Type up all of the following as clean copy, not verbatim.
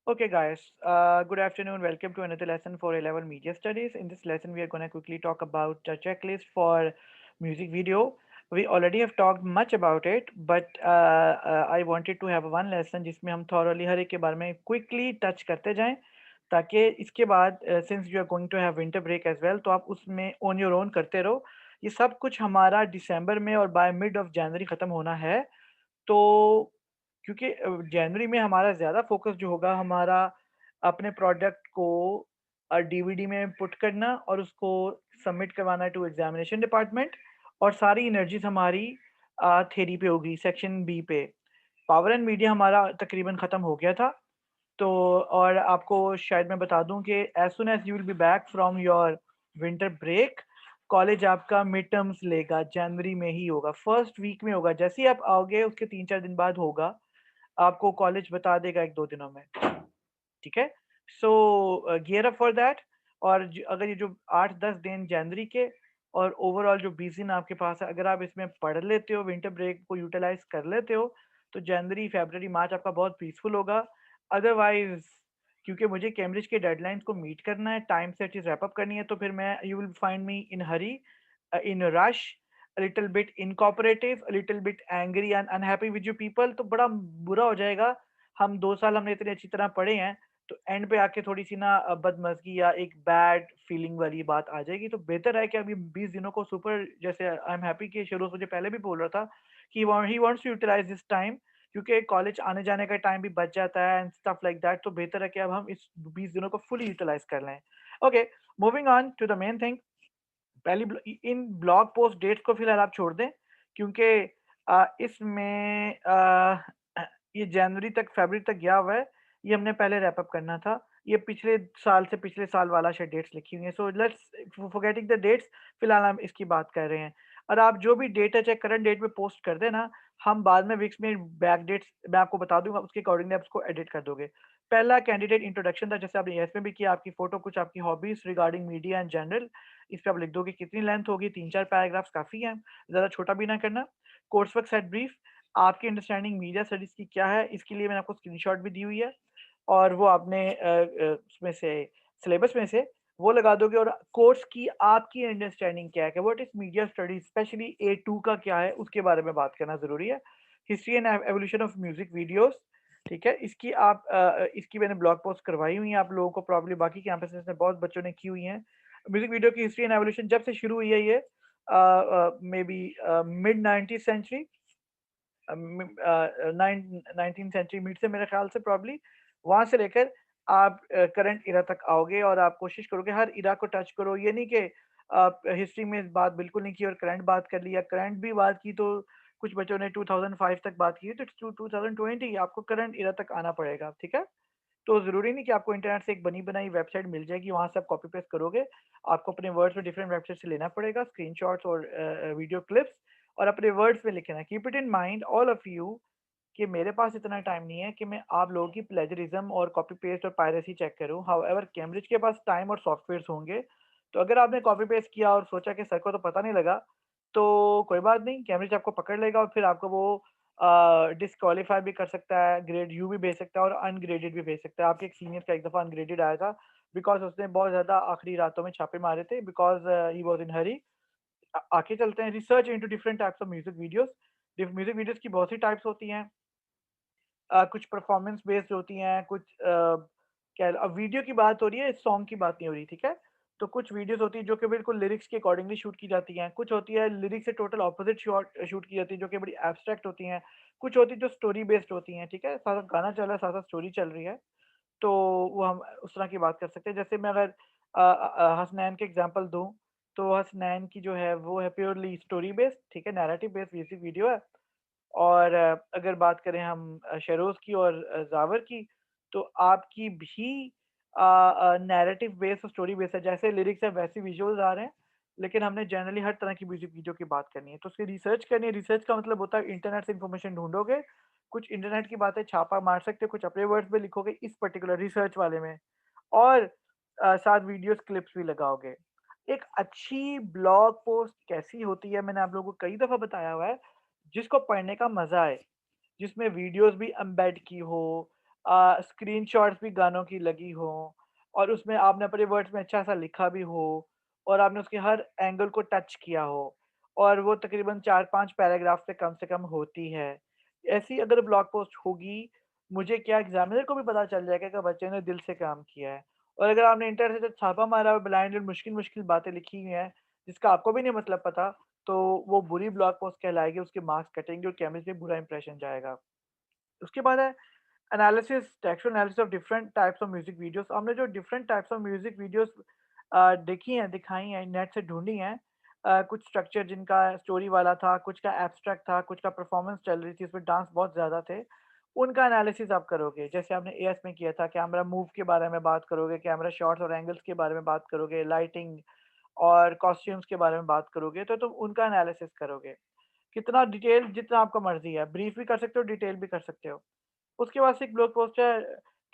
Okay, guys, good afternoon. Welcome to another lesson for A-level media studies. In this lesson, we are going to quickly talk about the checklist for music video. We already have talked much about it, but I wanted to have one lesson जिसमें हम thoroughly हर एक के बारे में quickly touch करते जाएं, ताकि इसके बाद since you are going to have winter break as well, तो आप उसमें on your own करते रहो. ये सब कुछ हमारा दिसंबर में और by mid of January खत्म होना है. तो क्योंकि जनवरी में हमारा ज़्यादा फ़ोकस जो होगा हमारा अपने प्रोडक्ट को डीवीडी में पुट करना और उसको सबमिट करवाना टू एग्जामिनेशन डिपार्टमेंट, और सारी एनर्जीज हमारी थ्योरी पे होगी, सेक्शन बी पे. पावर एंड मीडिया हमारा तकरीबन ख़त्म हो गया था. तो और आपको शायद मैं बता दूं कि as soon as you will be back from your winter break, college आपका मिड टर्म्स लेगा, जनवरी में ही होगा, फर्स्ट वीक में होगा. जैसे ही आप आओगे उसके 3-4 दिन बाद होगा, आपको कॉलेज बता देगा 1-2 दिनों में. ठीक है. सो गियर अप फॉर दैट. और अगर ये जो 8-10 दिन जनवरी के और ओवरऑल जो 20 दिन आपके पास है, अगर आप इसमें पढ़ लेते हो, विंटर ब्रेक को यूटिलाइज कर लेते हो, तो जनवरी फरवरी मार्च आपका बहुत पीसफुल होगा. अदरवाइज क्योंकि मुझे कैम्ब्रिज के डेडलाइंस को मीट करना है, टाइम से चीज़ रैप अप करनी है, तो फिर मैं you will find me in Hari, in rush, a little bit incooperative, a little bit angry and unhappy with you people. तो बड़ा बुरा हो जाएगा. हम 2 साल हमने इतनी अच्छी तरह पढ़े हैं, तो एंड पे आके थोड़ी सी ना बदमज़गी या एक बैड फीलिंग वाली बात आ जाएगी. तो बेहतर है कि अभी 20 दिनों को सुपर, जैसे आई एम हैप्पी कि शेरोज़ मुझे पहले भी बोल रहा था कि he wants to utilize this time, क्योंकि कॉलेज आने-जाने का टाइम भी बच जाता है एंड स्टफ लाइक दैट. तो बेहतर है कि अब हम इस 20 दिनों को फुली यूटिलाइज़ कर लें. Okay, moving on to the main thing. पहली इन ब्लॉग पोस्ट डेट्स को फिलहाल आप छोड़ दें, क्योंकि इसमें ये जनवरी तक फरवरी तक गया हुआ है. ये हमने पहले रैप अप करना था. ये पिछले साल से पिछले साल वाला शायद डेट्स लिखी हुई हैं, so let's forgetting the dates. फिलहाल हम इसकी बात कर रहे हैं. और आप जो भी डेट है चाहे करंट डेट में पोस्ट कर देना, हम बाद में विक्स में बैक डेट्स मैं आपको बता दूंगा, उसके अकॉर्डिंगली आप उसको एडिट कर दोगे. पहला कैंडिडेट इंट्रोडक्शन था, जैसे आपने इसमें भी किया. आपकी फोटो, कुछ आपकी hobbies regarding media and general. इस पे आप लिख दोगे. कितनी लेंथ होगी? 3-4 पैराग्राफ्स काफ़ी हैं, ज़्यादा छोटा भी ना करना. कोर्स वर्क सेट ब्रीफ, आपकी अंडरस्टैंडिंग मीडिया स्टडीज़ की क्या है, इसके लिए मैंने आपको स्क्रीनशॉट भी दी हुई है, और वो आपने उसमें से सिलेबस में से वो लगा दोगे. और कोर्स की आपकी अंडरस्टैंडिंग क्या है कि what is media studies, specially A2 का क्या है, उसके बारे में बात करना ज़रूरी है. History and evolution of music videos, ठीक है, इसकी इसकी मैंने ब्लॉग पोस्ट करवाई हुई है आप लोगों को, प्रॉब्ली बाकी कैंपसेस में बहुत बच्चों ने की हुई हैं. म्यूजिक वीडियो की हिस्ट्री एंड एवोल्यूशन जब से शुरू हुई है ये, maybe mid 19th century, nineteen century mid से मेरे ख्याल से, प्रॉब्ली वहां से लेकर आप करंट इरा तक आओगे, और आप कोशिश करोगे हर इरा को टच करो. ये नहीं कि आप हिस्ट्री में इस बात बिल्कुल नहीं की और करंट बात कर लिया. करंट भी बात की तो कुछ बच्चों ने 2005 तक बात की, तो 2020 आपको करंट इरा तक आना पड़ेगा. ठीक है. तो ज़रूरी नहीं कि आपको इंटरनेट से एक बनी बनाई वेबसाइट मिल जाएगी, वहाँ से आप कॉपी पेस्ट करोगे. आपको अपने वर्ड्स में डिफरेंट वेबसाइट से लेना पड़ेगा, स्क्रीनशॉट्स और वीडियो क्लिप्स, और अपने वर्ड्स में लिखना है. Keep it in mind all of you कि मेरे पास इतना टाइम नहीं है कि मैं आप लोगों की प्लेजरिज्म और कॉपी पेस्ट और पायरेसी चेक करूं. हाउएवर कैम्ब्रिज के पास टाइम और सॉफ्टवेयर्स होंगे. तो अगर आपने कॉपी पेस्ट किया और सोचा कि सर को तो पता नहीं लगा, तो कोई बात नहीं, कैम्ब्रिज आपको पकड़ लेगा और फिर आपको वो डिस्क्वालीफाई भी कर सकता है, ग्रेड यू भी भेज सकता है और अनग्रेडेड भी भेज सकता है. आपके एक सीनियर का एक दफ़ा अनग्रेडेड आया था, बिकॉज उसने बहुत ज़्यादा आखिरी रातों में छापे मारे थे, बिकॉज ही वॉज इन हरी. आगे चलते हैं. Research into different types of music videos. Music videos की बहुत सी टाइप्स होती हैं. कुछ परफॉर्मेंस बेस्ड होती हैं, कुछ क्या, अब वीडियो की बात हो रही है, सॉन्ग की बात नहीं हो रही. ठीक है. तो कुछ वीडियोस होती है जो कि बिल्कुल लिरिक्स के अकॉर्डिंगली शूट की जाती हैं. कुछ होती है लिरिक्स से टोटल ऑपोजिट शूट की जाती है, जो कि बड़ी एब्स्ट्रैक्ट होती हैं. कुछ होती है जो स्टोरी बेस्ड होती हैं. ठीक है. साथ साथ गाना चल रहा है, साथ साथ स्टोरी चल रही है, तो वो हम उस तरह की बात कर सकते हैं. जैसे मैं अगर हसनैन के एग्जांपल दूं, तो हसनैन की जो है वो है प्योरली स्टोरी बेस्ड. ठीक है. नैरेटिव बेस्ड म्यूजिक वीडियो है. और अगर बात करें हम शेरोज़ की और ज़ावर की, तो आपकी भी नैरेटिव बेस और स्टोरी बेस है. जैसे लिरिक्स है वैसे विजुअल्स आ रहे हैं, लेकिन हमने जनरली हर तरह की म्यूज़िक वीडियो की बात करनी है, तो उसकी रिसर्च करनी है. रिसर्च का मतलब होता है इंटरनेट से इन्फॉर्मेशन ढूँढोगे, कुछ इंटरनेट की बातें छापा मार सकते हो, कुछ अपने वर्ड्स में लिखोगे इस पर्टिकुलर रिसर्च वाले में, और साथ वीडियोज़ क्लिप्स भी लगाओगे. एक अच्छी ब्लॉग पोस्ट कैसी होती है, मैंने आप लोगों को कई दफ़ा बताया हुआ है, जिसको पढ़ने का मज़ा आए, जिसमें वीडियोज़ भी एम्बेड की हो, स्क्रीनशॉट्स भी गानों की लगी हो और उसमें आपने अपने वर्ड्स में अच्छा सा लिखा भी हो और आपने उसके हर एंगल को टच किया हो और वो तकरीबन 4-5 पैराग्राफ से कम होती है। ऐसी अगर ब्लॉग पोस्ट होगी, मुझे क्या एग्ज़ामिनर को भी पता चल जाएगा कि बच्चे ने दिल से काम किया है। और अगर आपने इंटरनेट से छापा मारा और ब्लाइंड और मुश्किल-मुश्किल बातें लिखी हुई हैं, जिसका आपको भी नहीं मतलब पता, तो वो बुरी ब्लॉग पोस्ट कहलाएगी, उसके मार्क्स कटेंगे और केमिस्ट्री में बुरा इंप्रेशन जाएगा। उसके बाद है analysis, textual analysis of different types of music videos. हमने जो different types of music videos देखी हैं, दिखाई हैं, नेट से ढूंढी हैं। कुछ स्ट्रक्चर जिनका स्टोरी वाला था, कुछ का एब्स्ट्रैक्ट था, कुछ का परफॉर्मेंस चल रही थी, उसमें डांस बहुत ज़्यादा थे। उनका एनालिसिस आप करोगे, जैसे आपने एएस में किया था, कैमरा मूव के बारे में बात करोगे, कैमरा शॉट्स और एंगल्स के बारे में बात करोगे, लाइटिंग और कॉस्ट्यूम्स के बारे में बात करोगे, तो तुम उनका एनालिसिस करोगे। कितना डिटेल, जितना आपका मर्जी है, ब्रीफ भी कर सकते हो, डिटेल भी कर सकते हो। उसके बाद से एक ब्लॉग पोस्ट है,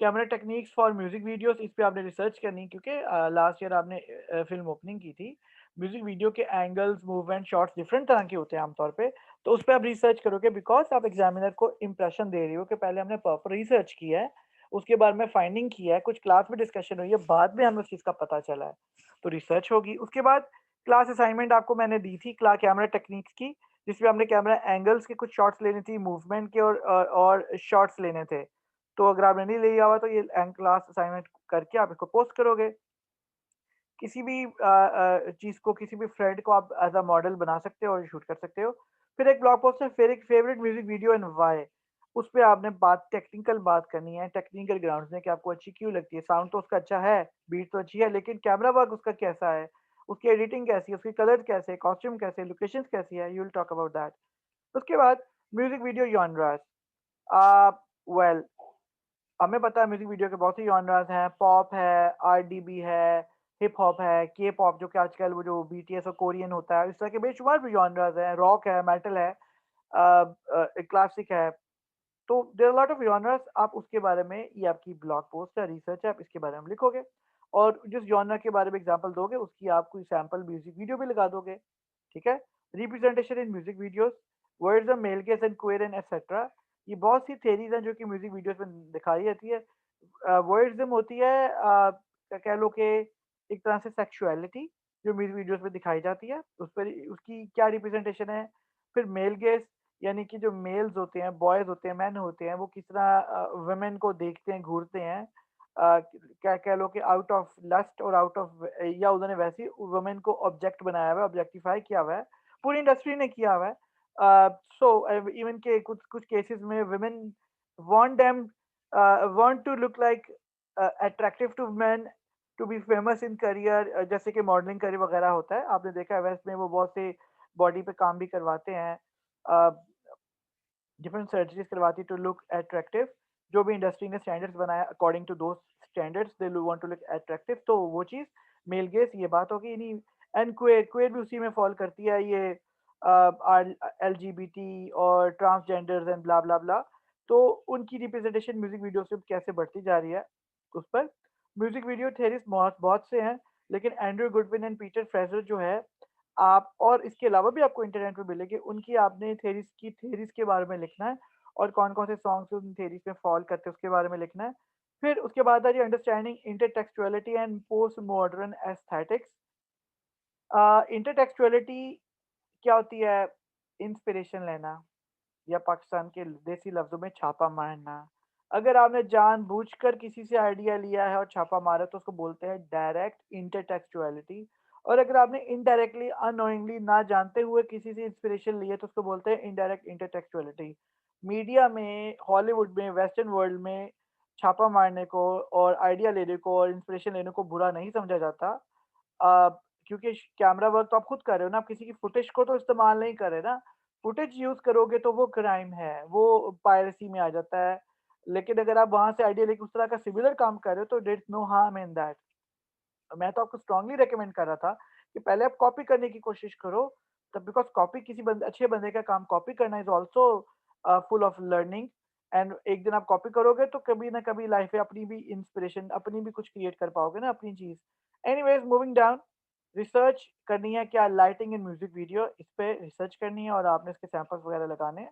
camera techniques for music videos. इस पे आपने रिसर्च करनी, क्योंकि लास्ट ईयर आपने फिल्म ओपनिंग की थी। म्यूजिक वीडियो के एंगल्स, मूवमेंट, शॉट्स डिफरेंट तरह के होते हैं आमतौर पे, तो उस पे आप रिसर्च करोगे, बिकॉज आप एग्जामिनर को इंप्रेशन दे रही हो कि पहले हमने प्रॉपर रिसर्च किया है, उसके बाद में फाइंडिंग किया है, कुछ क्लास में डिस्कशन हुई है, बाद में हमें उस चीज़ का पता चला है, तो रिसर्च होगी। उसके बाद क्लास असाइनमेंट आपको मैंने दी थी क्ला कैमरा टेक्निक्स की, जिसमें हमने कैमरा एंगल्स के कुछ शॉट्स लेने थी, मूवमेंट के और शॉट्स लेने थे। तो अगर आपने नहीं लिया हुआ तो ये क्लास असाइनमेंट करके आप इसको पोस्ट करोगे। किसी भी चीज़ को, किसी भी फ्रेंड को आप एज़ अ मॉडल बना सकते हो और शूट कर सकते हो। फिर एक ब्लॉग पोस्ट है, फिर एक favourite music video and why. उस पे आपने टेक्निकल बात करनी है, टेक्निकल ग्राउंड्स में कि आपको अच्छी क्यों लगती है। साउंड तो उसका अच्छा है, बीट तो अच्छी है, लेकिन कैमरा वर्क उसका कैसा है, उसकी एडिटिंग कैसी है, उसके कलर कैसे हैं, कॉस्ट्यूम कैसे हैं, लोकेशंस कैसी है, you will talk about that. उसके बाद म्यूज़िक वीडियो जॉनरास। अ, वेल, हमें पता है म्यूजिक वीडियो के बहुत से जॉनरास हैं, पॉप है, आरडीबी है, हिप हॉप है, के पॉप जो कि आजकल वो जो बीटीएस और कोरियन होता है, इस तरह के बेशुमार भी जॉनरास हैं, रॉक है, मेटल है, क्लासिक है। तो there are lot of genres. आप उसके बारे में, ये आपकी ब्लॉग पोस्ट है, रिसर्च है, आप इसके बारे में लिखोगे और जिस जॉनर के बारे में एग्जांपल दोगे उसकी आप कोई सैंपल म्यूजिक वीडियो भी लगा दोगे। ठीक है। Representation in music videos, words of male gaze and क्वेर and etcetera. ये बहुत सी थेरीज हैं जो कि म्यूजिक वीडियोस में दिखाई जाती है। वर्ड्सम होती है, कह लो कि एक तरह से सेक्सुअलिटी जो म्यूजिक वीडियोस में दिखाई जाती है, उस पर उसकी क्या रिप्रेजेंटेशन है। फिर मेल गेज, यानी कि जो मेल्स होते हैं, बॉयज होते हैं, मैन होते हैं, वो किस तरह वुमेन को देखते हैं, घूरते हैं, क्या कह लो कि आउट ऑफ लस्ट और आउट ऑफ, या उन्होंने वैसी वुमेन को ऑब्जेक्ट बनाया हुआ है, ऑब्जेक्टिफाई किया हुआ है, पूरी इंडस्ट्री ने किया हुआ है। सो इवन के कुछ कुछ केसेस में women want them, want to look like attractive to men, to be famous in career, जैसे कि मॉडलिंग करियर वगैरह होता है, आपने देखा है वेस्ट में वो बहुत से बॉडी पे काम भी करवाते हैं, डिफरेंट सर्जरीज करवाती टू लुक अट्रैक्टिव। जो भी इंडस्ट्री ने स्टैंडर्ड्स बनाया, according to those standards they want to look attractive, तो वो चीज़ मेल गेज, ये बात होगी नहीं। एंड क्वेर, क्वेर भी उसी में फॉल करती है, ये एलजीबीटी और ट्रांसजेंडर्स एंड ब्ला ब्ला ब्ला। तो उनकी रिप्रेजेंटेशन म्यूजिक वीडियो से कैसे बढ़ती जा रही है, उस पर म्यूजिक वीडियो थेरिस्ट बहुत बहुत से हैं, लेकिन Andrew Goodwin and Peter Fraser जो है, आप और इसके अलावा भी आपको इंटरनेट पे मिलेंगे, उनकी आपने थेरीज़ के बारे में लिखना है और कौन-कौन से सॉन्ग्स उन थेरीज़ में फॉल करते हैं उसके बारे में लिखना है। फिर उसके बाद आ रही है understanding intertextuality and post modern aesthetics. Intertextuality क्या होती है? इंस्पिरेशन लेना या पाकिस्तान के देसी लफ्ज़ों में छापा मारना। अगर आपने जानबूझकर किसी से आइडिया लिया है और छापा मारा तो उसको बोलते हैं डायरेक्ट इंटरटेक्सचुअलिटी। और अगर आपने इनडायरेक्टली, अननोइंगली, ना जानते हुए किसी से इंस्पिरेशन ली है तो उसको बोलते हैं इनडायरेक्ट इंटरटेक्सचुअलिटी। मीडिया में, हॉलीवुड में, वेस्टर्न वर्ल्ड में छापा मारने को और आइडिया लेने को और इंस्पिरेशन लेने को बुरा नहीं समझा जाता। अ, क्योंकि कैमरा वर्क तो आप खुद कर रहे हो ना, आप किसी की फुटेज को तो इस्तेमाल नहीं कर रहे ना। फुटेज यूज़ करोगे तो वो क्राइम है, वो पायरेसी में आ जाता है। लेकिन अगर आप वहाँ से आइडिया लेके उस तरह का सिमिलर काम कर रहे हो तो there is no harm in that. मैं तो आपको स्ट्रांगली रिकमेंड कर रहा था कि पहले आप कॉपी करने की कोशिश करो, तब बिकॉज़ कॉपी किसी अच्छे बंदे का काम कॉपी करना is also full of learning. And एक दिन आप कॉपी करोगे तो कभी ना कभी लाइफ में अपनी भी इंस्पिरेशन, अपनी भी कुछ क्रिएट कर पाओगे ना अपनी चीज़। एनीवेज़, मूविंग डाउन, रिसर्च करनी है क्या लाइटिंग इन म्यूज़िक वीडियो, इस पे रिसर्च करनी है और आपने इसके सैंपल्स वगैरह लगाने हैं।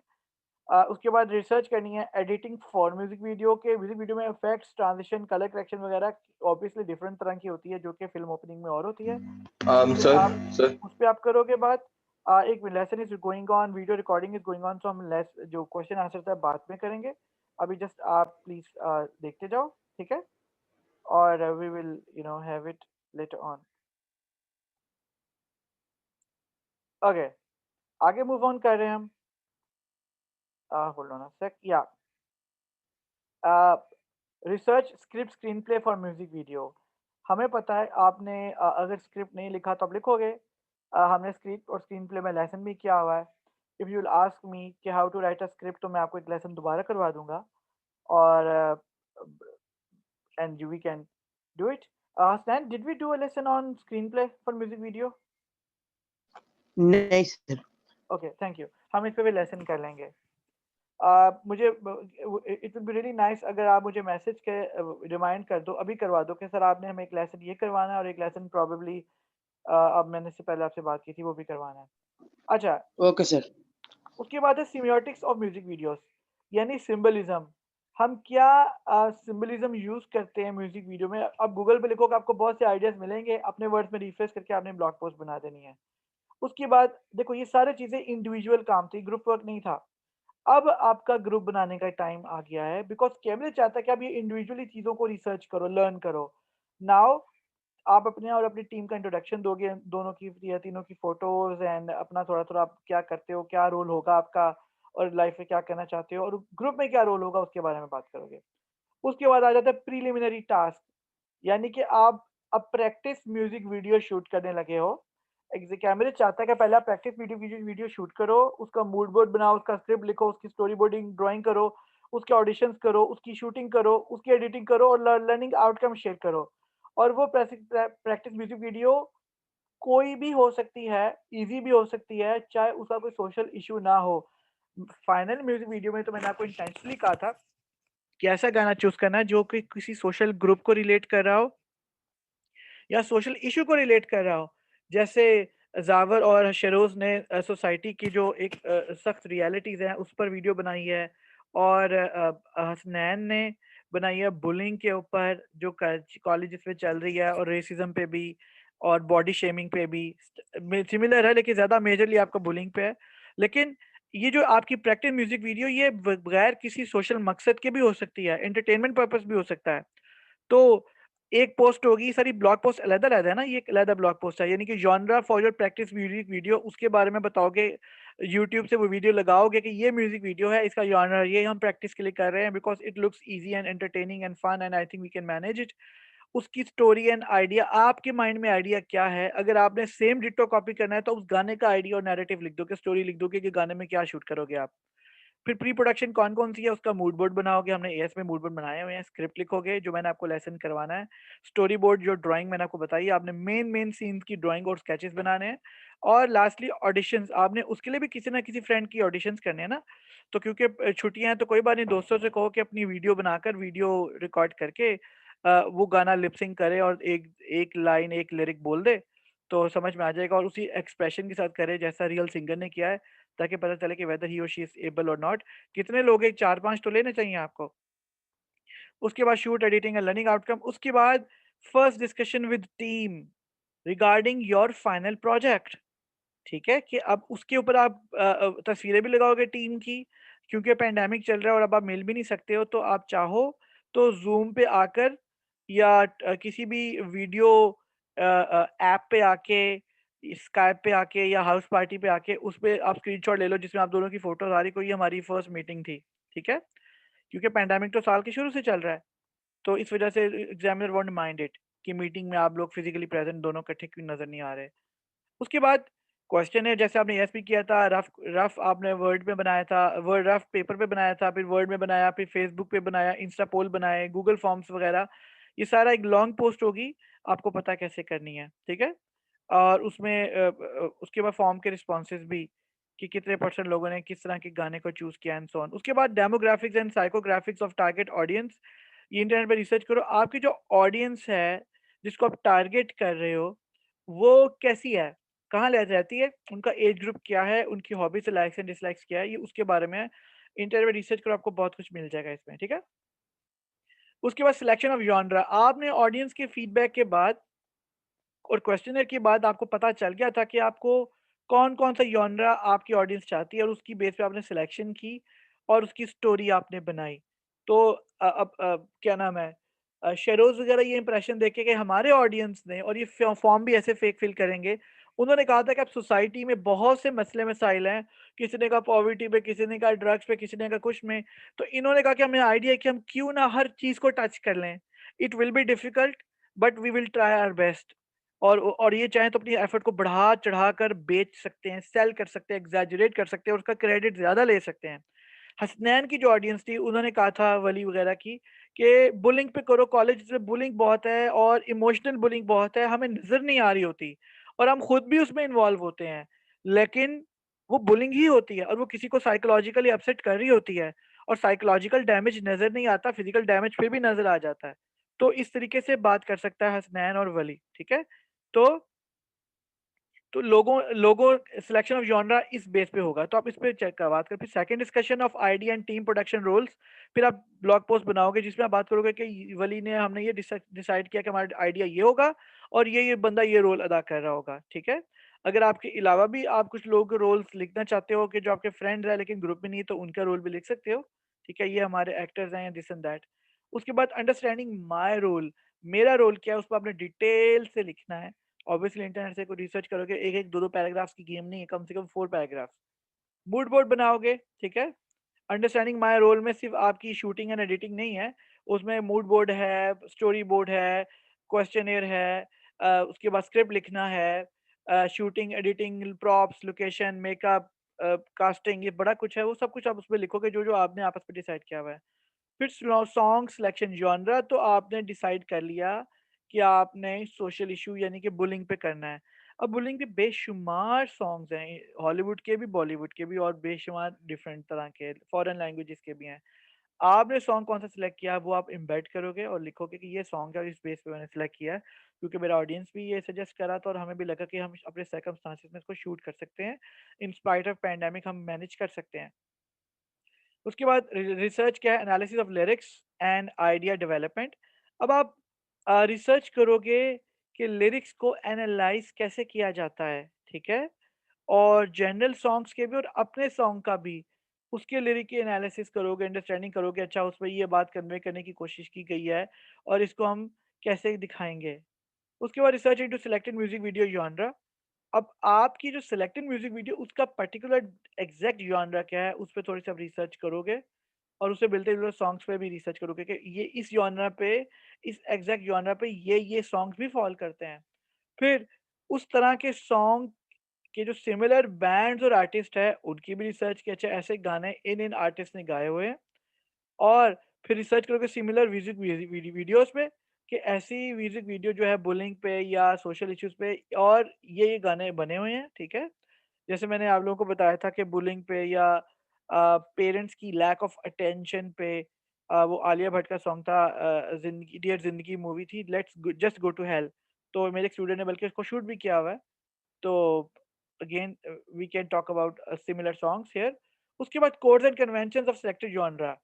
उसके बाद रिसर्च करनी है एडिटिंग फॉर म्यूजिक वीडियो के। म्यूजिक वीडियो में इफेक्ट्स, ट्रांजिशन, कलर करेक्शन वगैरह ऑब्वियसली डिफरेंट तरह की होती है जो कि फिल्म ओपनिंग में और होती है। फिर सर आप सर उस पे आप करोगे बात। एक lesson is going on, video recording is going on, तो हम लेस जो क्वेश्चन आंसर था बाद में करेंगे। अभी जस्ट आप प्लीज देखते जाओ, ठीक है? और we will have it later on. Okay, आगे मूव ऑन कर रहे हैं हम। होल्ड ऑन अ सेक, या research script screenplay for music video. हमें पता है आपने अगर स्क्रिप्ट नहीं लिखा तो आप लिखोगे। हमने स्क्रिप्ट और स्क्रीन प्ले में लेसन भी किया हुआ है। If you will ask me कि how to write a script, तो मैं आपको एक लेसन दोबारा करवा दूंगा। और and we can do it. Stan, did we do a lesson on screenplay for music video? नहीं सर। Okay, thank you. हम इस पे भी लेसन कर लेंगे। मुझे it will be really nice अगर आप मुझे मैसेज के रिमाइंड कर दो, अभी करवा दो कि सर आपने हमें एक लेसन ये करवाना है और एक लेसन प्रॉबेबली अब मैंने इससे पहले आपसे बात की थी वो भी करवाना है। अच्छा, ओके सर। उसके बाद है सिमियोटिक्स ऑफ म्यूजिक वीडियोस, यानी सिंबलिज्म। हम क्या सिंबलिज्म यूज करते हैं म्यूजिक वीडियो में। अब गूगल पे लिखोगे आपको बहुत से आइडियाज मिलेंगे, अपने वर्ड्स में रिफ्रेश करके आपने ब्लॉग पोस्ट बना देनी है। उसके बाद देखो ये सारी चीजें इंडिविजुअल काम थी, ग्रुप वर्क नहीं था। अब आपका ग्रुप बनाने का टाइम आ गया है, बिकॉज कैमरे चाहता है कि आप ये इंडिविजुअली चीज़ों को रिसर्च करो, लर्न करो। नाउ आप अपने और अपनी टीम का इंट्रोडक्शन दोगे, दोनों की या तीनों की फोटोज एंड अपना थोड़ा थोड़ा आप क्या करते हो, क्या रोल होगा आपका, और लाइफ में क्या करना चाहते हो, और ग्रुप में क्या रोल होगा उसके बारे में बात करोगे। उसके बाद आ जाता है प्रीलिमिनरी टास्क, यानी कि आप अब प्रैक्टिस म्यूजिक वीडियो शूट करने लगे हो। कैमरे चाहता है कि पहले आप practice video video video shoot करो, उसका मूड बोर्ड बनाओ, उसका स्क्रिप्ट लिखो, उसकी स्टोरी बोर्डिंग ड्राइंग करो, उसके ऑडिशंस करो, उसकी शूटिंग करो, उसकी एडिटिंग करो और लर्निंग आउटकम शेयर करो। और वो प्रैक्टिस म्यूजिक वीडियो कोई भी हो सकती है, इजी भी हो सकती है, चाहे उसका कोई सोशल इशू ना हो। फाइनल म्यूजिक वीडियो में तो मैंने आपको इंटेंशनली कहा था कि ऐसा गाना चूज करना है जो कि किसी सोशल ग्रुप को रिलेट कर रहा हो या सोशल इशू को रिलेट कर रहा हो। जैसे जावर और शेरोज ने सोसाइटी की जो एक सख्त रियलिटीज हैं उस पर वीडियो बनाई है, और हसनैन ने बनाई है बुलिंग के ऊपर जो कॉलेजेस में चल रही है, और रेसिज्म पे भी और बॉडी शेमिंग पे भी सिमिलर है, लेकिन ज़्यादा मेजरली आपका बुलिंग पे है। लेकिन ये जो आपकी प्रैक्टिस म्यूजिक वीडियो ये बगैर किसी सोशल मकसद के भी हो सकती है, एंटरटेनमेंट पर्पस भी हो सकता है। तो एक पोस्ट होगी, सारी ब्लॉग पोस्ट अलग-अलग है ना, ये एक अलग ब्लॉग पोस्ट है, यानी कि genre for your practice music video उसके बारे में बताओगे। यूट्यूब से वो वीडियो लगाओगे कि ये म्यूजिक वीडियो है, इसका जॉनरा ये हम प्रैक्टिस के लिए कर रहे हैं because it looks easy and entertaining and fun and I think we can manage it. उसकी स्टोरी एंड आइडिया, आपके माइंड में आइडिया क्या है? अगर आपने सेम डिट्टो कॉपी करना है तो उस गाने का आइडिया और नैरेटिव लिख दो, कि स्टोरी लिख दो कि गाने में क्या शूट करोगे आप। फिर प्री प्रोडक्शन कौन-कौन सी है उसका मूड बोर्ड बनाओगे, हमने एएस में मूड बोर्ड बनाए हुए हैं, स्क्रिप्ट लिखोगे जो मैंने आपको लेसन करवाना है, स्टोरी बोर्ड जो ड्राइंग मैंने आपको बताई है, आपने मेन सीन्स की ड्राइंग और स्केचेस बनाने हैं, और लास्टली ऑडिशंस आपने उसके लिए भी किसी ना किसी फ्रेंड की ऑडिशंस करने हैं ना। तो क्योंकि छुट्टियां हैं तो कोई बात नहीं, दोस्तों से कहो कि अपनी वीडियो बनाकर वीडियो रिकॉर्ड करके वो गाना लिपसिंग करे और एक एक लाइन एक लिरिक बोल दे तो समझ में आ जाएगा, और उसी एक्सप्रेशन के साथ करे जैसा रियल सिंगर ने किया है, ताकि पता चले कि वेदर ही और शी इज एबल और नॉट। कितने लोग, एक 4-5 तो लेने चाहिए आपको। उसके बाद shoot, editing and learning outcome. उसके बाद first discussion with team regarding your final project. ठीक है, कि अब उसके ऊपर आप तस्वीरें भी लगाओगे टीम की, क्योंकि पैंडेमिक चल रहा है और अब आप मिल भी नहीं सकते हो, तो आप चाहो तो ज़ूम पे आकर या किसी भी वीडियो ऐप पे आके, स्काइप पे आके या हाउस पार्टी पे आके उस पे आप स्क्रीनशॉट ले लो जिसमें आप दोनों की फोटोज आ रही, कोई हमारी फर्स्ट मीटिंग थी। ठीक है, क्योंकि पैंडेमिक तो साल के शुरू से चल रहा है, तो इस वजह से एग्जामिनर वोंट माइंड इट कि मीटिंग में आप लोग फिजिकली प्रेजेंट दोनों इकट्ठे क्यों नजर नहीं आ रहे। उसके बाद क्वेश्चन है, जैसे आपने यस भी किया था, रफ रफ आपने वर्ड में बनाया था, वर्ड रफ पेपर पे बनाया था, फिर वर्ड में बनाया, फिर फेसबुक पे बनाया, इंस्टा पोल बनाए, गूगल फॉर्म्स वगैरह, ये सारा एक लॉन्ग पोस्ट होगी, आपको पता कैसे करनी है। ठीक है, और उसमें उसके बाद फॉर्म के रिस्पॉन्सेज भी, कि कितने परसेंट लोगों ने किस तरह के गाने को चूज किया एंड सो ऑन। उसके बाद demographics and psychographics of target audience, ये इंटरनेट पे रिसर्च करो, आपकी जो ऑडियंस है जिसको आप टारगेट कर रहे हो वो कैसी है, कहाँ ले रहती है, उनका एज ग्रुप क्या है, उनकी हॉबीज लाइक्स एंड डिसलाइक्स क्या है, ये उसके बारे में है। इंटरनेट में रिसर्च करो, आपको बहुत कुछ मिल जाएगा इसमें, ठीक है? उसके बाद सिलेक्शन ऑफ जॉनरा, आपने ऑडियंस के फीडबैक के बाद और क्वेश्चनर के बाद आपको पता चल गया था कि आपको कौन-कौन सा जॉनरा आपकी ऑडियंस चाहती है और उसकी बेस पे आपने सिलेक्शन की और उसकी स्टोरी आपने बनाई। तो अब क्या नाम है शेरोज़ वगैरह ये इंप्रेशन देके कि हमारे ऑडियंस ने और ये फॉर्म भी ऐसे फेक फिल करेंगे, उन्होंने कहा था कि अब सोसाइटी में बहुत से मसले मसाइल हैं, किसी ने कहा पॉवर्टी पे, किसी ने कहा ड्रग्स पे, किसी ने कहा कुछ में, तो इन्होंने कहा कि हमें आइडिया है कि हम क्यों ना हर चीज़ को टच कर लें। It will be difficult but we will try our best. और ये चाहें तो अपनी एफर्ट को बढ़ा-चढ़ा कर बेच सकते हैं, सेल कर सकते हैं, एक्ज़ैजरेट कर सकते हैं और उसका क्रेडिट ज़्यादा ले सकते हैं। हसनैन की जो ऑडियंस थी उन्होंने कहा था वली वगैरह की कि बुलिंग पे करो, कॉलेज में बुलिंग बहुत है और इमोशनल बुलिंग बहुत है, हमें नज़र नहीं आ रही होती और हम खुद भी उसमें इन्वॉल्व होते हैं। लेकिन वो बुलिंग ही होती है और वो किसी को साइकोलॉजिकली अपसेट कर रही होती है और साइकोलॉजिकल डैमेज नज़र नहीं आता, फिज़िकल डैमेज फिर भी नज़र आ जाता है। तो इस तरीके से बात कर सकता है हसनैन और वली, ठीक है? तो तो लोगों लोगों सिलेक्शन ऑफ जॉनरा इस बेस पे होगा, तो आप इस पे चेक का बात करें। फिर second discussion of idea and team production roles, फिर आप ब्लॉग पोस्ट बनाओगे जिसमें आप बात करोगे कि वली ने हमने ये डिसाइड किया कि हमारा आइडिया ये होगा और ये बंदा ये रोल अदा कर रहा होगा, ठीक है? अगर आपके अलावा भी आप कुछ लोगों के रोल्स लिखना चाहते हो कि जो आपके फ्रेंड्स हैं लेकिन ग्रुप में नहीं है, तो उनका रोल भी लिख सकते हो, ठीक है? ये हमारे एक्टर्स हैं, दिस एंड दैट। उसके बाद अंडरस्टैंडिंग माय रोल, मेरा रोल क्या है, उसको आपने डिटेल से लिखना है। ऑब्वियसली इंटरनेट से कोई रिसर्च करोगे, एक-एक, दो-दो पैराग्राफ्स की गेम नहीं है, कम से कम 4 पैराग्राफ्स। मूड बोर्ड बनाओगे, ठीक है? अंडरस्टैंडिंग माय रोल में सिर्फ़ आपकी शूटिंग एंड एडिटिंग नहीं है, उसमें मूड बोर्ड है, स्टोरी बोर्ड है, क्वेश्चनेयर है, उसके बाद स्क्रिप्ट लिखना है, shooting, editing, props, location, makeup, casting, ये बड़ा कुछ है, वो सब कुछ आप उसमें लिखोगे जो-जो आपने आपस में डिसाइड किया हुआ है। फिर सॉन्ग सिलेक्शन जॉनरा, तो आपने डिसाइड कर लिया कि आपने सोशल इशू यानी कि बुलिंग पे करना है। अब बुलिंग के बेशुमार सॉन्ग्स हैं, हॉलीवुड के भी, बॉलीवुड के भी और बेशुमार डिफरेंट तरह के फॉरेन लैंग्वेजेस के भी हैं। आपने सॉन्ग कौन सा सिलेक्ट किया वो आप एम्बेड करोगे और लिखोगे कि ये सॉन्ग है और इस बेस पे मैंने सिलेक्ट किया है, क्योंकि मेरा ऑडियंस भी ये सजेस्ट करा था और हमें भी लगा कि हम अपने सर्कमस्टांसेस में इसको शूट कर सकते हैं। इन स्पाइट ऑफ पैंडेमिक हम मैनेज कर सकते हैं। उसके बाद रिसर्च क्या है, analysis of lyrics and idea development. अब आप रिसर्च करोगे कि लिरिक्स को एनालाइज कैसे किया जाता है, ठीक है? और जनरल सॉन्ग्स के भी और अपने सॉन्ग का भी, उसके लिरिक की एनालिसिस करोगे, अंडरस्टैंडिंग करोगे, अच्छा उसमें ये बात कन्वे करने की कोशिश की गई है और इसको हम कैसे दिखाएंगे। उसके बाद research into selected music video genre. अब आपकी जो सिलेक्टेड म्यूजिक वीडियो उसका पर्टिकुलर एग्जैक्ट जॉनरा क्या है, उस पे थोड़ी सी आप रिसर्च करोगे और उससे मिलते-जुलते सॉन्ग्स पे भी रिसर्च करोगे कि ये इस जॉनरा पे, इस एग्ज़ैक्ट जॉनरा पे ये सॉन्ग्स भी फ़ॉल करते हैं। फिर उस तरह के सॉन्ग के जो सिमिलर बैंड्स और आर्टिस्ट हैं, उनकी भी रिसर्च की, अच्छा ऐसे गाने इन-इन आर्टिस्ट ने गाए हुए हैं। और फिर रिसर्च करोगे सिमिलर म्यूज़िक वीडियोज़ पे कि ऐसी म्यूज़िक वीडियो जो है बुलिंग पे या सोशल इश्यूज़ पे और ये गाने बने हुए हैं, ठीक है? जैसे मैंने आप लोगों को बताया था कि बुलिंग पे या पेरेंट्स की लैक ऑफ अटेंशन पे वो आलिया भट्ट का सॉन्ग था, ज़िंदगी डियर ज़िंदगी मूवी थी, let's just go to hell. तो मेरे एक स्टूडेंट ने बल्कि उसको शूट भी किया हुआ है। तो again we can talk about similar songs here. उसके बाद codes and conventions of selected genre,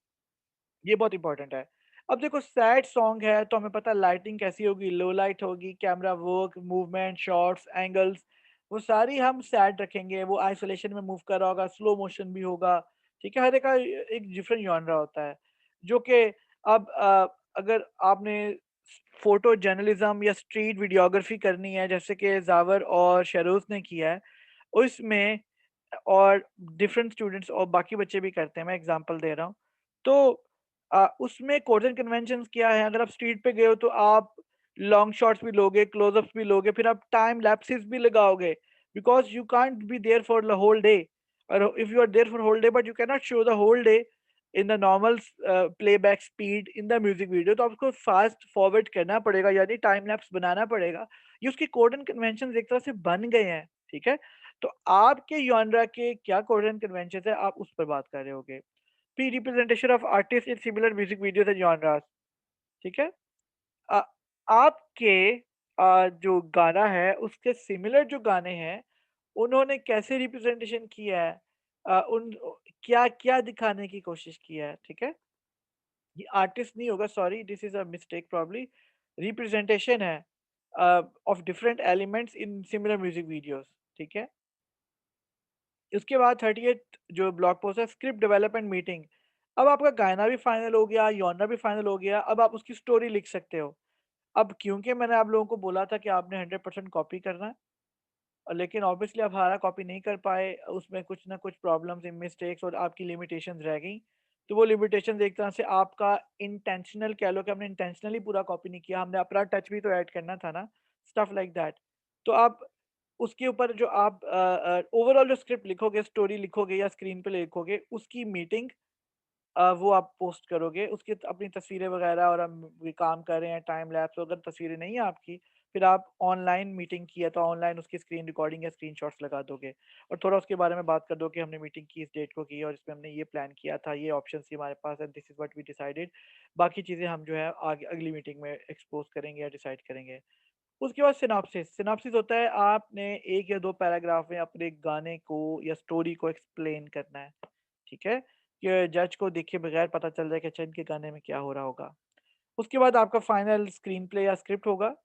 ये बहुत इंपॉर्टेंट है। अब देखो सैड सॉन्ग है तो हमें पता है लाइटिंग कैसी होगी, लो लाइट होगी, camera work, movement, shots, angles, वो सारी हम सैड रखेंगे, वो आइसोलेशन में मूव कर रहा होगा, स्लो मोशन भी होगा, ठीक है? हर एक का एक डिफरेंट जॉनरा होता है, जो कि अब अगर आपने फोटो जर्नलिज्म या स्ट्रीट वीडियोग्राफी करनी है, जैसे कि ज़ावर और शहरोज़ ने किया है, उसमें और डिफरेंट स्टूडेंट्स और बाकी बच्चे भी करते हैं, मैं एग्ज़ाम्पल दे रहा हूँ। तो उसमें कोड्स एंड कन्वेंशंस क्या है, अगर आप स्ट्रीट पे गए हो तो आप लॉन्ग शॉट्स भी लोगे, क्लोज़अप्स भी लोगे, फिर आप टाइम लैप्सेस भी लगाओगे, because you can't be there for the whole day, और if you are there for whole day but you can not show the whole day in the normal playback speed in the music video, तो आपको fast forward करना पड़ेगा, यानी time lapse बनाना पड़ेगा। ये उसके code and conventions एक तरह से बन गए हैं, ठीक है? तो आपके जॉनरा के क्या कोड एंड कन्वेंशंस है, आप उस पर बात कर रहे होगे। फिर representation of artist in similar music videos and genres, ठीक है? अ, आपके जो गाना है उसके सिमिलर जो गाने हैं, उन्होंने कैसे रिप्रेजेंटेशन किया है, उन क्या क्या दिखाने की कोशिश किया है, ठीक है। ये आर्टिस्ट नहीं होगा, sorry, this is a mistake probably. Representation है of different elements in similar music videos, ठीक है। उसके बाद 38 जो ब्लॉग पोस्ट है, स्क्रिप्ट डेवलपमेंट मीटिंग। अब आपका गाना भी फाइनल हो गया, यॉनर भी फाइनल हो गया, अब आप उसकी स्टोरी लिख सकते हो। अब क्योंकि मैंने आप लोगों को बोला था कि आपने 100% कॉपी करना है, लेकिन ऑब्वियसली आप हमारा कॉपी नहीं कर पाए, उसमें कुछ ना कुछ प्रॉब्लम्स, मिस्टेक्स और आपकी लिमिटेशंस रह गई। तो वो लिमिटेशंस एक तरह से आपका इंटेंशनल कह लो, कि हमने इंटेंशनली पूरा कॉपी नहीं किया, हमने अपना टच भी तो ऐड करना था ना, स्टफ लाइक दैट। तो आप उसके ऊपर जो आप ओवरऑल जो स्क्रिप्ट लिखोगे, स्टोरी लिखोगे या स्क्रीन पे लिखोगे, उसकी मीटिंग वो आप पोस्ट करोगे, उसकी अपनी तस्वीरें वगैरह, और हम भी काम कर रहे हैं टाइम लैप्स, अगर तस्वीरें नहीं है आपकी, फिर आप ऑनलाइन मीटिंग की है तो ऑनलाइन उसकी स्क्रीन रिकॉर्डिंग या स्क्रीनशॉट्स लगा दोगे, और थोड़ा उसके बारे में बात कर दो कि हमने मीटिंग की इस डेट को की, और इसमें हमने ये प्लान किया था, ये ऑप्शन थी हमारे पास, and this is what we decided. बाकी चीज़ें हम जो है आगे अगली मीटिंग में एक्सपोज करेंगे या डिसाइड करेंगे। उसके बाद सिनॉप्सिस। सिनॉप्सिस होता है आपने एक या दो पैराग्राफ में अपने गाने को या स्टोरी को एक्सप्लेन करना है, ठीक है, कि जज को देखे बगैर पता चल जाए कि अच्छा इनके गाने में क्या हो रहा होगा। उसके बाद आपका फाइनल स्क्रीन प्ले या स्क्रिप्ट होगा,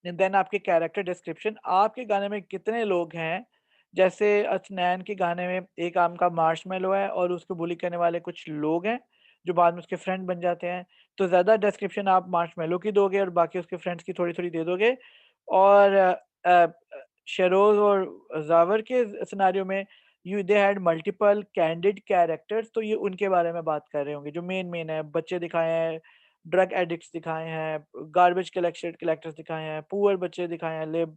देन आपके कैरेक्टर डिस्क्रिप्शन, आपके गाने में कितने लोग हैं। जैसे अचनैन के गाने में एक आम का मार्शमेलो है और उसको बुली करने वाले कुछ लोग हैं जो बाद में उसके फ्रेंड बन जाते हैं, तो ज़्यादा डिस्क्रिप्शन आप मार्शमेलो की दोगे और बाकी उसके फ्रेंड्स की थोड़ी थोड़ी दे दोगे। और शेरोज और जावर के सिनारियो में you they had multiple candid characters, तो ये उनके बारे में बात कर रहे होंगे जो मेन मेन है, बच्चे दिखाए हैं, ड्रग एडिक्ट्स दिखाए हैं, गार्बेज कलेक्शन कलेक्टर्स दिखाए हैं, पुअर बच्चे दिखाए हैं, लिब,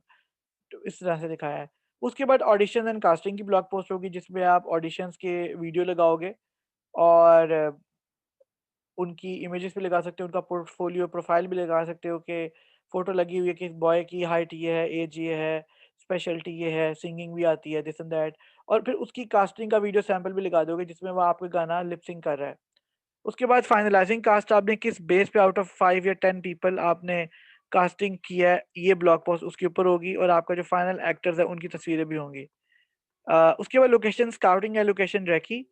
तो इस तरह से दिखाया है। उसके बाद ऑडिशन एंड कास्टिंग की ब्लॉग पोस्ट होगी जिसमें आप ऑडिशंस के वीडियो लगाओगे, और उनकी इमेजेस भी लगा सकते हो, उनका पोर्टफोलियो प्रोफाइल भी लगा सकते हो कि फोटो लगी हुई है कि बॉय की हाइट ये है, एज ये है, स्पेशलिटी ये है, सिंगिंग भी आती है, दिस एंड दैट। और फिर उसकी कास्टिंग का वीडियो सैंपल भी लगा दोगे जिसमें वो आपका गाना लिप सिंक कर रहा है। उसके बाद फाइनलाइजिंग कास्ट, आपने किस बेस पे आउट ऑफ 5 या 10 पीपल आपने कास्टिंग किया है, ये ब्लॉग पोस्ट उसके ऊपर होगी, और आपका जो फाइनल एक्टर्स है उनकी तस्वीरें भी होंगी। उसके बाद लोकेशन स्काउटिंग या लोकेशन रेकी,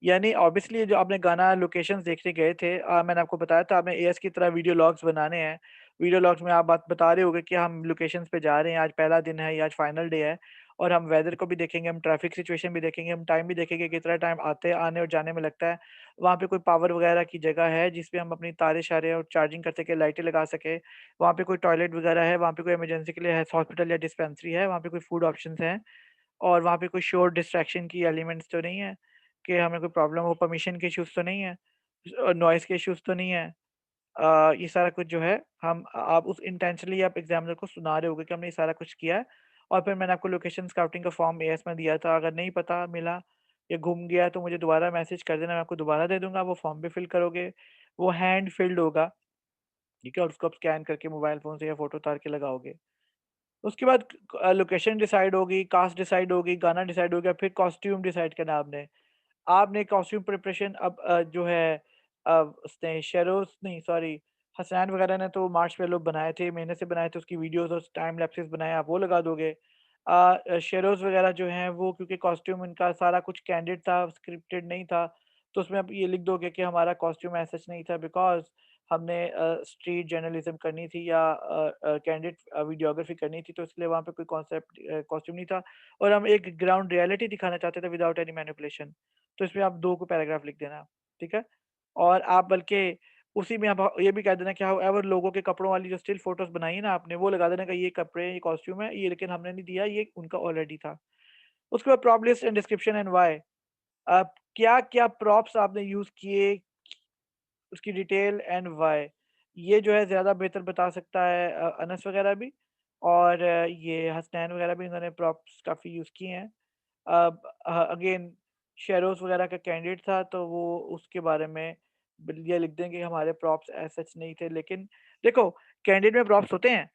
यानी ऑब्वियसली जो आपने गाना लोकेशंस देखने गए थे, मैंने आपको बताया था आपने एएस की तरह वीडियो लॉग्स बनाने हैं। वीडियो लॉग्स में आप बात बता रहे होगे कि हम लोकेशंस पे जा रहे हैं, आज पहला दिन है या आज फाइनल डे है, और हम वेदर को भी देखेंगे, हम ट्रैफिक सिचुएशन भी देखेंगे, हम टाइम भी देखेंगे कितना टाइम आते आने और जाने में लगता है। वहाँ पे कोई पावर वगैरह की जगह है जिसपे हम अपनी तारे शारे और चार्जिंग कर सके, लाइटें लगा सके, वहाँ पे कोई टॉयलेट वगैरह है, वहाँ पे कोई इमरजेंसी के लिए है हॉस्पिटल या डिस्पेंसरी है, वहाँ पे कोई फूड ऑप्शंस हैं, और वहाँ पे कोई शोर डिस्ट्रैक्शन की एलिमेंट्स तो नहीं है कि हमें कोई प्रॉब्लम हो, परमिशन के इश्यूज़ तो नहीं है, नॉइज़ के इश्यूज़ तो नहीं है। ये सारा कुछ जो है हम आप उस इंटेंशनली आप एग्जामिनर को सुना रहे होगे कि हमने ये सारा कुछ किया है। और फिर मैंने आपको लोकेशन स्काउटिंग का फॉर्म एएस में दिया था, अगर नहीं पता मिला या गुम गया तो मुझे दोबारा मैसेज कर देना, मैं आपको दोबारा दे दूँगा, वो फॉर्म भी फिल करोगे, वो हैंड फिल्ड होगा, ठीक है, और उसको आप स्कैन करके मोबाइल फ़ोन से या फ़ोटो उतार के लगाओगे। उसके बाद लोकेशन डिसाइड होगी, कास्ट डिसाइड होगी, गाना डिसाइड हो गया, फिर कॉस्ट्यूम डिसाइड करना आपने। आपने कॉस्ट्यूम प्रिपरेशन अब जो है उसने शेरोज़ नहीं सॉरी हसनैन वगैरह ने तो मार्शमेलो बनाए थे, मेहनत से बनाए थे, उसकी वीडियोज़ और टाइम लैप्सेस बनाए, आप वो लगा दोगे। शेरोज़ वगैरह जो हैं वो क्योंकि कॉस्ट्यूम इनका सारा कुछ कैंडिड था, स्क्रिप्टेड नहीं था, तो उसमें आप ये लिख दोगे कि हमारा कॉस्ट्यूम ऐसा सच नहीं था बिकॉज़ हमने स्ट्रीट जर्नलिज़्म करनी थी या कैंडिड वीडियोग्राफी करनी थी, तो इसलिए वहाँ पे कोई कॉन्सेप्ट कॉस्ट्यूम नहीं था, और हम एक ग्राउंड रियलिटी दिखाना चाहते थे विदाउट एनी मैनिपुलेशन। तो इसमें आप 2 को पैराग्राफ लिख देना, ठीक है? और आप बल्कि उसी में आप ये भी कह देना कि हाउएवर लोगों के कपड़ों वाली जो स्टिल फोटोज़ बनाई है ना आपने, वो लगा देना कि ये कपड़े, ये कॉस्ट्यूम है, ये लेकिन हमने नहीं दिया, ये उनका ऑलरेडी था। उसके बाद prop list and description and why. आप क्या-क्या प्रॉप्स आपने यूज़ किए, उसकी डिटेल एंड व्हाई। ये जो है ज़्यादा बेहतर बता सकता है अनस वगैरह भी, और ये हसनैन वगैरह भी इन्होंने प्रॉप्स काफ़ी यूज़ किए हैं। अब अगेन शेरोज़ वगैरह का कैंडिडेट था तो वो उसके बारे में ये लिख देंगे हमारे प्रॉप्स एज़ सच नहीं थे, लेकिन देखो कैंडिडेट में प्रॉप्स होते हैं,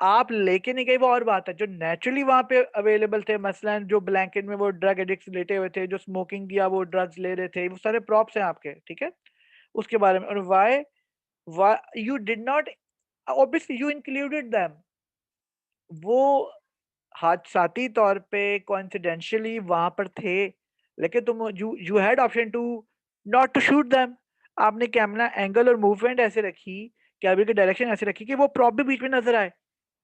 आप लेके नहीं गए वो और बात है, जो नेचुरली वहाँ पे अवेलेबल थे, मसलन जो ब्लैंकेट में वो ड्रग एडिक्ट्स लेटे हुए थे, जो स्मोकिंग किया वो ड्रग्स ले रहे थे, वो सारे प्रॉप्स हैं आपके, ठीक है? उसके बारे में, और why you did not, obviously you included them, वो हादसाती तौर पे कोइंसिडेंशियली वहाँ पर थे, लेकिन तुम you had option to not to shoot them. आपने कैमरा एंगल और मूवमेंट ऐसे रखी, कैमरे की डायरेक्शन ऐसे रखी कि वो प्रॉप भी बीच में नजर आए।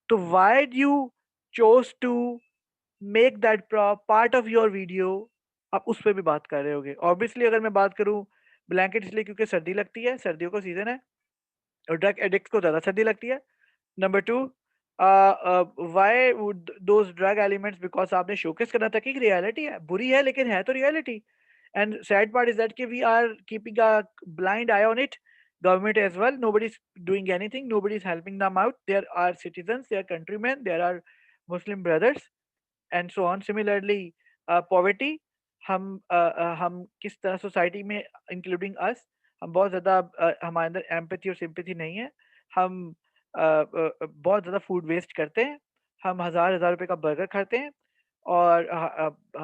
तो why you chose to make that prop part of your video? आप उस पर भी बात कर रहे होगे। ऑब्वियसली अगर मैं बात करूं, ब्लैंकेट इसलिए क्योंकि सर्दी लगती है, सर्दियों का सीजन है और ड्रग एडिक्ट को ज्यादा सर्दी लगती है। Number two, why would those drug elements, because आपने शोकेस करना था कि रियलिटी है, बुरी है लेकिन है तो reality. And sad part is that कि we are keeping a blind eye on it, government as well, nobody is doing anything, nobody is helping them out. There are citizens, there are countrymen, there are Muslim brothers and so on. Similarly poverty, हम किस तरह society में, including अस, हम बहुत ज़्यादा हमारे अंदर empathy और सिंपैथी नहीं है। हम बहुत ज़्यादा फूड वेस्ट करते हैं, हम हज़ार हज़ार रुपए का बर्गर खाते हैं और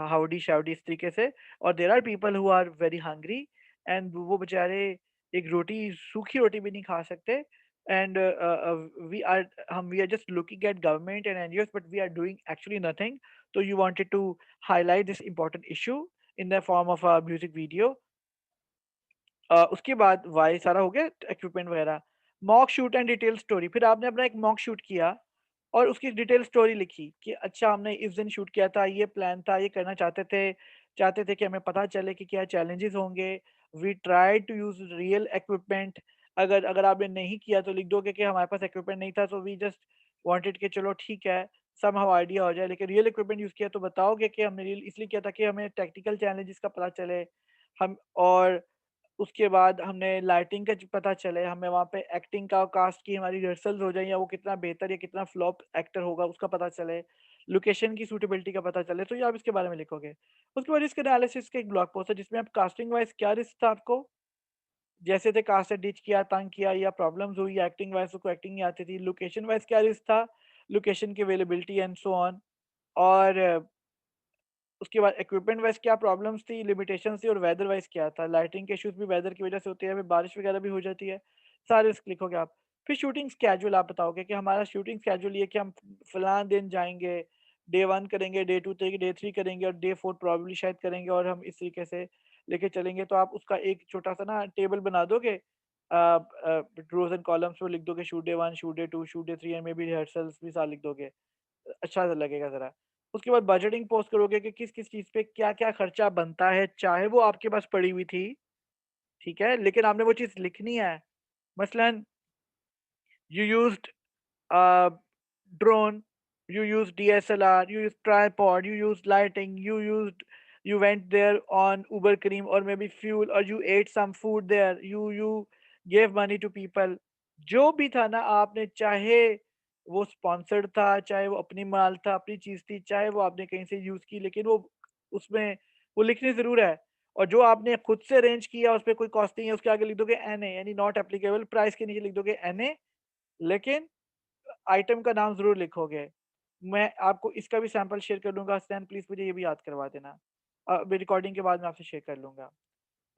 हाउडी शाउडी इस तरीके से। और there are people who are very hungry and वो बेचारे एक रोटी, सूखी रोटी भी नहीं खा सकते। and we are we are just looking at government and NGOs, but we are doing actually nothing. So you wanted to highlight this important issue in the form of a music video. उसके बाद Y सारा हो गया, equipment वगैरह। Mock shoot and detail story, फिर आपने अपना एक मॉक शूट किया और उसकी डिटेल स्टोरी लिखी कि अच्छा हमने इस दिन शूट किया था, ये प्लान था, ये करना चाहते थे कि हमें पता चले कि क्या चैलेंजेस होंगे। We try to use real equipment. अगर अगर आपने नहीं किया तो लिख दोगे कि हमारे पास इक्विपमेंट नहीं था, सो वी जस्ट वांटेड कि चलो ठीक है, सम हाउ आइडिया हो जाए। लेकिन रियल इक्विपमेंट यूज किया तो बताओगे कि हमने रियल इसलिए किया था कि हमें टेक्निकल चैलेंजेस का पता चले। हम और उसके बाद हमने लाइटिंग का पता चले, हमें वहाँ पे एक्टिंग का कास्ट की हमारी रिहर्सल्स हो जाए, या वो कितना बेहतर या कितना फ्लॉप एक्टर होगा उसका पता चले, लोकेशन की सूटेबिलिटी का पता चले, तो ये आप इसके बारे में लिखोगे। उसके बाद रिस्क एनालिसिस का एक ब्लॉग पोस्ट है जिसमें आप कास्टिंग वाइज क्या रिस्क था आपको, जैसे थे कास्ट डिच किया, तंग किया या प्रॉब्लम्स हुई, या एक्टिंग वाइज को एक्टिंग नहीं आती थी, लोकेशन वाइज क्या रिस्क था, लोकेशन की अवेलेबिलिटी एंड सो ऑन। और उसके बाद इक्विपमेंट वाइज क्या प्रॉब्लम्स थी, लिमिटेशंस थी, और वेदर वाइज क्या था। लाइटिंग के इश्यूज भी वेदर की वजह से होते हैं, फिर बारिश वगैरह भी हो जाती है। सारे रिस्क लिखोगे आप। फिर शूटिंग स्केड्यूल आप बताओगे कि हमारा शूटिंग स्केड्यूल ये कि हम फलां दिन जाएंगे, डे 1 करेंगे, डे 2 करेंगे, डे 3 करेंगे और डे 4 प्रॉब्ली शायद करेंगे, और हम इस तरीके से लेके चलेंगे। तो आप उसका एक छोटा सा ना टेबल बना दोगे, रोज एंड कॉलम्स में लिख दोगे shoot day 1, shoot day 2, shoot day 3 and may be rehearsals भी साथ लिख दोगे, अच्छा लगेगा ज़रा। उसके बाद बजटिंग पोस्ट करोगे कि किस-किस चीज़ पे क्या-क्या खर्चा बनता है, चाहे वो आपके पास पड़ी हुई थी, ठीक है? लेकिन आपने वो चीज़ लिखनी है। मसलन you used a drone, you used DSLR, you used tripod, you used lighting, you went there on Uber Cream or maybe fuel, or you ate some food there, you gave money to people। जो भी था ना आपने, चाहे वो sponsored था, चाहे वो अपनी माल था, अपनी चीज थी, चाहे वो आपने कहीं से यूज की, लेकिन वो उसमें वो लिखनी जरूर है। और जो आपने खुद से अरेंज किया उस पर कोई कॉस्टिंग है, उसके आगे लिख दोगे NA, यानी नॉट एप्लीकेबल। प्राइस के नीचे लिख दोगे NA, लेकिन आइटम का नाम ज़रूर लिखोगे। मैं आपको इसका भी सैंपल शेयर कर लूँगा, स्टैन प्लीज़ मुझे ये भी याद करवा देना। अभी रिकॉर्डिंग के बाद मैं आपसे शेयर कर लूँगा।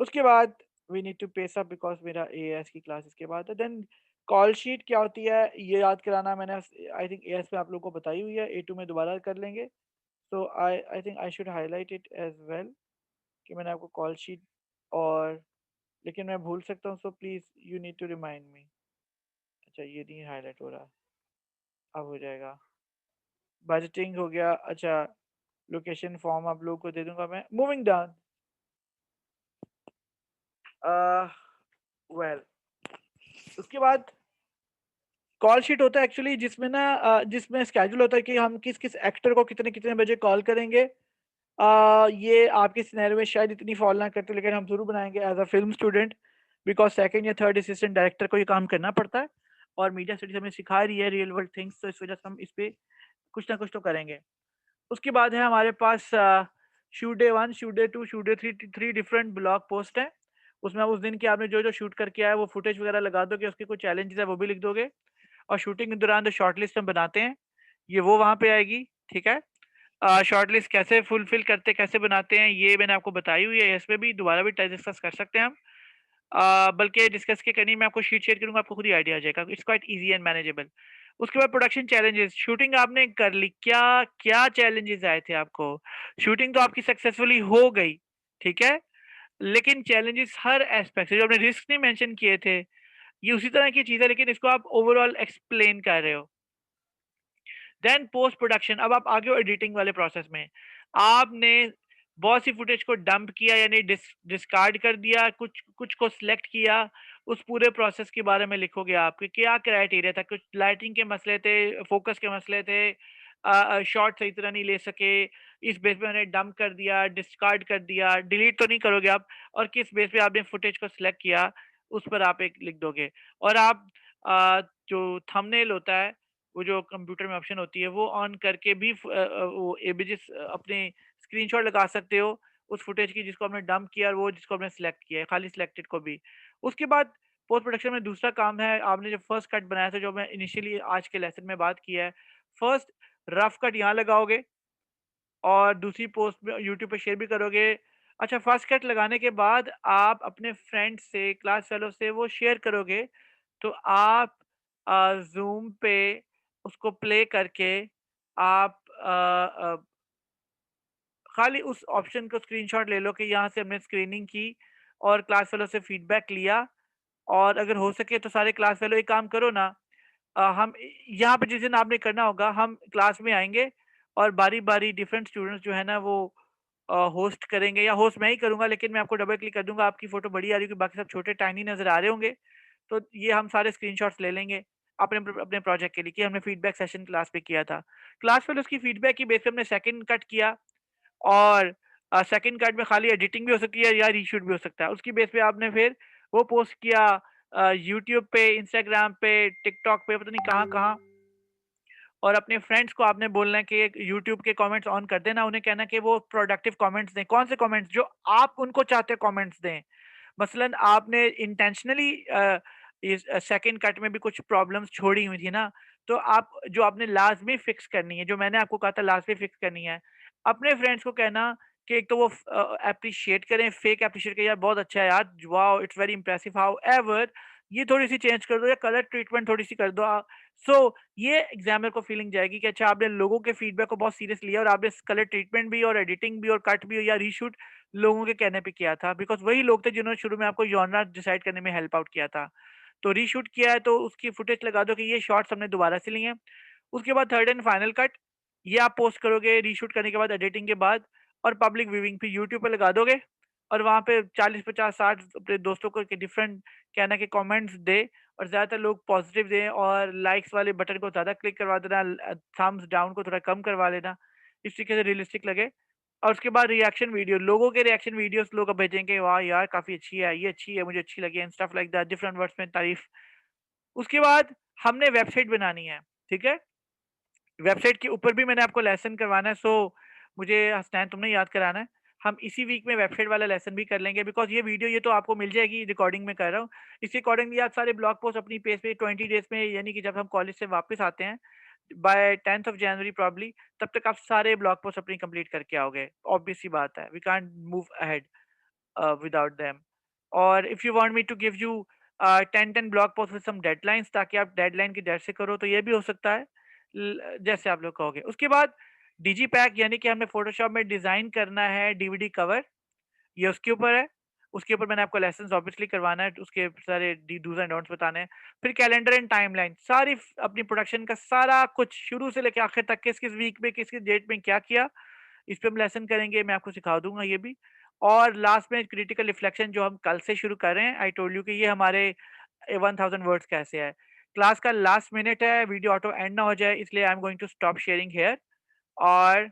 उसके बाद we need to pace up because मेरा एएस की क्लास इसके बाद है। देन कॉल शीट क्या होती है ये याद कराना मैंने आई थिंक एएस में आप लोगों को बताई हुई है, ए2 में दोबारा कर लेंगे। So I think I should highlight it as well कि मैंने आपको कॉल शीट, और लेकिन मैं भूल सकता हूँ, so please you need to remind me. अच्छा ये नहीं हाइलाइट हो रहा, अब हो जाएगा। बजटिंग हो गया, अच्छा लोकेशन फॉर्म आप लोगों को दे दूंगा मैं। मूविंग डाउन, वेल उसके बाद कॉल शीट होता है एक्चुअली, जिसमें ना जिसमें स्केड्यूल होता है कि हम किस किस एक्टर को कितने कितने बजे कॉल करेंगे। ये आपके सिनेरियो में शायद इतनी फॉलो ना करते, लेकिन हम जरूर बनाएंगे as a film student, because second या थर्ड असिस्टेंट डायरेक्टर को ये काम करना पड़ता है, और मीडिया स्टडीज हमें सिखा रही है रियल वर्ल्ड थिंग्स, तो इस वजह से हम इस पे कुछ ना कुछ तो करेंगे। उसके बाद है हमारे पास shoot day 1, shoot day 2, shoot day 3, 3 different blog post हैं। उसमें आप उस दिन की आपने जो जो शूट करके आए वो फुटेज वगैरह लगा दोगे, उसके कुछ चैलेंजेस है वो भी लिख दोगे। और शूटिंग के दौरान जो शॉर्ट लिस्ट हम बनाते हैं ये वो वहाँ पे आएगी, ठीक है? शॉर्ट लिस्ट कैसे फुलफिल करते, कैसे बनाते हैं, ये मैंने आपको बताई हुई है, इसमें भी दोबारा भी डिस्कस कर सकते हैं हम। बल्कि डिस्कस के करनी मैं आपको शीट शेयर करूंगा, आपको खुद ही आइडिया आ जाएगा। It's quite easy and manageable. उसके बाद प्रोडक्शन चैलेंजेस, शूटिंग आपने कर ली, क्या क्या चैलेंजेस आए थे आपको? शूटिंग तो आपकी सक्सेसफुली हो गई, ठीक है? लेकिन चैलेंजेस हर एस्पेक्ट से, जो आपने रिस्क नहीं मेंशन किए थे, ये उसी तरह की चीज़ है, लेकिन इसको आप ओवरऑल एक्सप्लेन कर रहे हो। देन पोस्ट प्रोडक्शन, अब आप आगे हो एडिटिंग वाले प्रोसेस में। आपने बहुत सी फुटेज को डंप किया, यानी डिस्कार्ड कर दिया, कुछ कुछ को सिलेक्ट किया। उस पूरे प्रोसेस के बारे में लिखोगे आप कि क्या क्राइटेरिया था, कुछ लाइटिंग के मसले थे, फोकस के मसले थे, शॉट सही तरह नहीं ले सके, इस बेस पे मैंने डंप कर दिया, डिस्कार्ड कर दिया, डिलीट तो नहीं करोगे आप, और किस बेस पे आपने फुटेज को सिलेक्ट किया, उस पर आप एक लिख दोगे। और आप जो थंबनेल होता है, वो जो कंप्यूटर में ऑप्शन होती है, वो ऑन करके भी वो इमेजेस अपने स्क्रीनशॉट लगा सकते हो उस फुटेज की जिसको आपने डंप किया, और वो जिसको आपने सिलेक्ट किया है, खाली सिलेक्टेड को भी। उसके बाद पोस्ट प्रोडक्शन में दूसरा काम है, आपने जो फर्स्ट कट बनाया था, जो मैं इनिशियली आज के लेसन में बात किया है, फर्स्ट रफ कट यहाँ लगाओगे, और दूसरी पोस्ट में यूट्यूब पे शेयर भी करोगे। अच्छा, फर्स्ट कट लगाने के बाद आप अपने फ्रेंड से, क्लास फेलो से वो शेयर करोगे, तो आप ज़ूम पे उसको प्ले करके आप खाली उस ऑप्शन को स्क्रीनशॉट ले लो कि यहाँ से हमने स्क्रीनिंग की और क्लास फेलो से फीडबैक लिया। और अगर हो सके तो सारे क्लास फेलो एक काम करो ना, हम यहाँ पे जिस दिन आपने करना होगा, हम क्लास में आएंगे और बारी-बारी डिफरेंट स्टूडेंट्स जो है ना, वो होस्ट करेंगे, या होस्ट मैं ही करूँगा, लेकिन मैं आपको डबल क्लिक कर दूँगा, आपकी फ़ोटो बड़ी आ रही होगी, बाकी सब छोटे टाइनी नज़र आ रहे होंगे। तो ये हम सारे स्क्रीनशॉट्स ले लेंगे अपने अपने प्रोजेक्ट के लिए कि हमने फीडबैक सेशन क्लास पे किया था। क्लास फेलो उसकी फीडबैक की बेस पे हमने सेकंड कट किया, और सेकंड कट में खाली एडिटिंग भी हो सकती है या रीशूट भी हो सकता है। उसकी बेस पे आपने फिर वो पोस्ट किया यूट्यूब पे, इंस्टाग्राम पे, टिकटॉक पे, पता नहीं कहाँ-कहाँ। और अपने फ्रेंड्स को आपने बोलना है कि यूट्यूब के कमेंट्स ऑन कर देना, उन्हें कहना कि वो प्रोडक्टिव कमेंट्स दें। कौन से कमेंट्स? जो आप उनको चाहते हो कमेंट्स दें। मसलन आपने इंटेंशनली इस सेकंड कट में भी कुछ प्रॉब्लम्स छोड़ी हुई थी ना, तो आप जो आपने लाज़मी फिक्स करनी है, जो मैंने आपको कहा था लाज़मी फिक्स करनी है, अपने फ्रेंड्स को कहना कि एक तो वो एप्रिशिएट करें, फेक एप्रिशिएट करें, यार बहुत अच्छा है यार, wow it's very impressive, however ये थोड़ी-सी चेंज कर दो, या कलर ट्रीटमेंट थोड़ी-सी कर दो। सो ये एग्जामिनर को फीलिंग जाएगी कि अच्छा, आपने लोगों के फीडबैक को बहुत सीरियस लिया, और आपने कलर ट्रीटमेंट भी और एडिटिंग भी और कट भी या रीशूट लोगों के कहने पे किया था, बिकॉज़ वही लोग थे जिन्होंने शुरू में आपको जॉनरा डिसाइड करने में हेल्प आउट किया था। तो रीशूट किया है तो उसकी फुटेज लगा दो कि ये शॉट्स हमने दोबारा से लिए हैं। उसके बाद थर्ड एंड फाइनल कट, ये आप पोस्ट करोगे रीशूट करने के बाद, एडिटिंग के बाद, और पब्लिक व्यूइंग पे यूट्यूब पे लगा दोगे, और वहाँ पे 40, 50, 60 अपने दोस्तों को के डिफरेंट कहना के कमेंट्स दे, और ज़्यादातर लोग पॉजिटिव दें, और लाइक्स वाले बटन को ज़्यादा क्लिक करवा देना, थम्स डाउन को थोड़ा कम करवा लेना, इस तरीके से रियलिस्टिक लगे। और उसके बाद रिएक्शन वीडियो, लोगों के रिएक्शन वीडियोस लोग अब भेजेंगे, वाह यार काफ़ी अच्छी है, ये अच्छी है, मुझे अच्छी लगी, and stuff like that, different words में तारीफ। उसके बाद हमने वेबसाइट बनानी है, ठीक है? वेबसाइट के ऊपर भी मैंने आपको लेसन करवाना है, सो मुझे हसनैन तुमने याद कराना है। हम इसी वीक में वेबसाइट वाला लेसन भी कर लेंगे, बिकॉज़ ये वीडियो ये तो आपको मिल जाएगी, रिकॉर्डिंग में कर रहा हूँ। इसके अकॉर्डिंगली आप सारे ब्लॉग पोस्ट अपनी पेज पे 20 डेज़ में, यानी कि जब हम कॉलेज से वापस आते हैं, bye 10th of January probably, तब तक आप सारे ब्लॉग पोस्ट अपनी कंप्लीट करके आओगे। ऑब्वियस सी बात है, we can't move ahead without them. और if you want me to give you 10 blog post with some deadlines, ताकि आप डेडलाइन की डर से करो, तो ये भी हो सकता है, जैसे आप लोग कहोगे। उसके बाद डिजी पैक, यानी कि हमने फोटोशॉप में डिजाइन करना है डीवीडी कवर, ये उसके ऊपर है। उसके ऊपर मैंने आपको लेसन्स ऑब्वियसली करवाना है, उसके सारे डूज़ एंड डोंट्स बताने हैं। फिर कैलेंडर एंड टाइमलाइन, सारी अपनी प्रोडक्शन का सारा कुछ शुरू से लेके आखिर तक, किस-किस वीक में, किस-किस डेट में क्या किया, इस पे हम लेसन करेंगे, मैं आपको सिखा दूँगा ये भी। और लास्ट में क्रिटिकल रिफ्लेक्शन, जो हम कल से शुरू कर रहे हैं। आई टोल्ड यू कि ये हमारे 1000 वर्ड्स का ऐसे है। क्लास का लास्ट मिनट है, वीडियो ऑटो एंड ना हो जाए, इसलिए I am going to stop sharing here. और